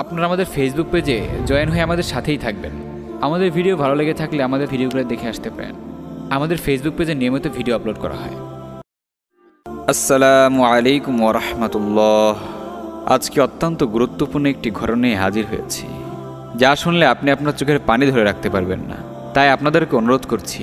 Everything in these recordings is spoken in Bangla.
আপনারা আমাদের ফেসবুক পেজে জয়েন হয়ে আমাদের সাথেই থাকবেন। আমাদের ভিডিও ভালো লেগে থাকলে আমাদের ভিডিওগুলো দেখে আসতে পারেন। আমাদের ফেসবুক পেজে নিয়মিত ভিডিও আপলোড করা হয়। আসসালামু আলাইকুম ওয়া রাহমাতুল্লাহ। আজকে অত্যন্ত গুরুত্বপূর্ণ একটি ঘটনা নিয়ে হাজির হয়েছি, যা শুনলে আপনি আপনার চোখের পানি ধরে রাখতে পারবেন না। তাই আপনাদেরকে অনুরোধ করছি,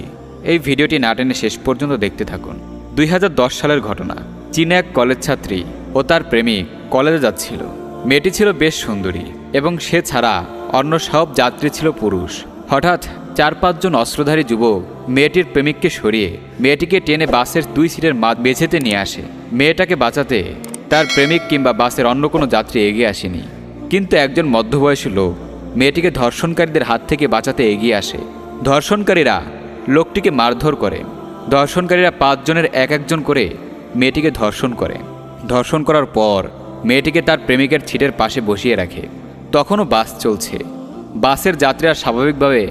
এই ভিডিওটি না টেনে শেষ পর্যন্ত দেখতে থাকুন। 2010 সালের ঘটনা। চীনে এক কলেজ ছাত্রী ও তার প্রেমিক কলেজে যাচ্ছিল। মেয়েটি ছিল বেশ সুন্দরী এবং সে ছাড়া অন্য সব যাত্রী ছিল পুরুষ। হঠাৎ 4-5 জন অস্ত্রধারী যুবক মেয়েটির প্রেমিককে সরিয়ে মেয়েটিকে টেনে বাসের 2 সিটের মেঝেতে নিয়ে আসে। মেয়েটাকে বাঁচাতে তার প্রেমিক কিংবা বাসের অন্য কোনো যাত্রী এগিয়ে আসেনি, কিন্তু একজন মধ্যবয়সী লোক মেয়েটিকে ধর্ষণকারীদের হাত থেকে বাঁচাতে এগিয়ে আসে। ধর্ষণকারীরা লোকটিকে মারধর করে। ধর্ষণকারীরা 5 জনের এক একজন করে মেয়েটিকে ধর্ষণ করে। ধর্ষণ করার পর মেয়েটিকে তার প্রেমিকের সিটের পাশে বসিয়ে রাখে। তখনও বাস চলছে। বাসের যাত্রীরা স্বাভাবিকভাবে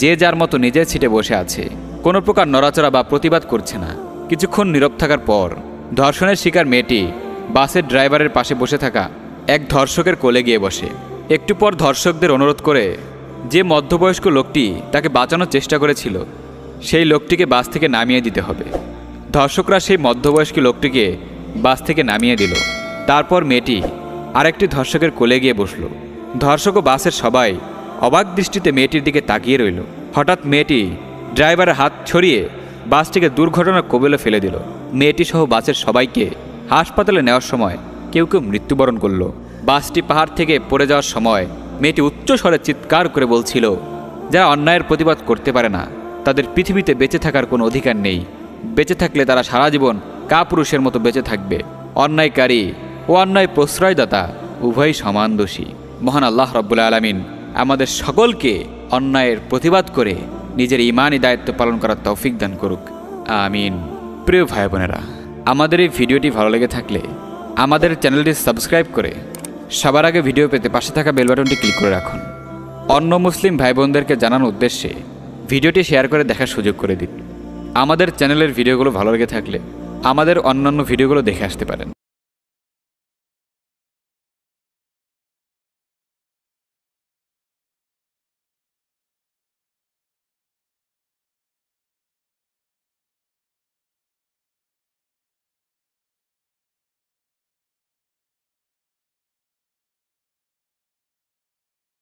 যে যার মতো নিজের সিটে বসে আছে, কোনো প্রকার নড়াচড়া বা প্রতিবাদ করছে না। কিছুক্ষণ নীরব থাকার পর ধর্ষণের শিকার মেয়েটি বাসের ড্রাইভারের পাশে বসে থাকা এক ধর্ষকের কোলে গিয়ে বসে। একটু পর ধর্ষকদের অনুরোধ করে যে মধ্যবয়স্ক লোকটি তাকে বাঁচানোর চেষ্টা করেছিল সেই লোকটিকে বাস থেকে নামিয়ে দিতে হবে। ধর্ষকরা সেই মধ্যবয়স্ক লোকটিকে বাস থেকে নামিয়ে দিল। তারপর মেয়েটি আরেকটি ধর্ষকের কোলে গিয়ে বসল। ধর্ষক ও বাসের সবাই অবাক দৃষ্টিতে মেয়েটির দিকে তাকিয়ে রইল। হঠাৎ মেয়েটি ড্রাইভারের হাত ছড়িয়ে বাসটিকে দুর্ঘটনার কবলে ফেলে দিল। মেয়েটি সহ বাসের সবাইকে হাসপাতালে নেওয়ার সময় কেউ কেউ মৃত্যুবরণ করল। বাসটি পাহাড় থেকে পড়ে যাওয়ার সময় মেয়েটি উচ্চ স্বরে চিৎকার করে বলছিল, যারা অন্যায়ের প্রতিবাদ করতে পারে না তাদের পৃথিবীতে বেঁচে থাকার কোনো অধিকার নেই। বেঁচে থাকলে তারা সারা জীবন কাপুরুষের মতো বেঁচে থাকবে। অন্যায়কারী ও অন্যায় প্রশ্রয়দাতা উভয়ই সমান দোষী। মহান আল্লাহ রাব্বুল আলামিন আমাদের সকলকে অন্যায়ের প্রতিবাদ করে নিজের ঈমানি দায়িত্ব পালন করার তৌফিক দান করুক, আমিন। প্রিয় ভাই বোনেরা, আমাদের এই ভিডিওটি ভালো লেগে থাকলে আমাদের চ্যানেলটি সাবস্ক্রাইব করে সবার আগে ভিডিও পেতে পাশে থাকা বেল বাটনটি ক্লিক করে রাখুন। অন্য মুসলিম ভাই বোনদেরকে জানানোর উদ্দেশ্যে ভিডিওটি শেয়ার করে দেখার সুযোগ করে দিন। আমাদের চ্যানেলের ভিডিওগুলো ভালো লেগে থাকলে আমাদের অন্যান্য ভিডিওগুলো দেখে আসতে পারেন।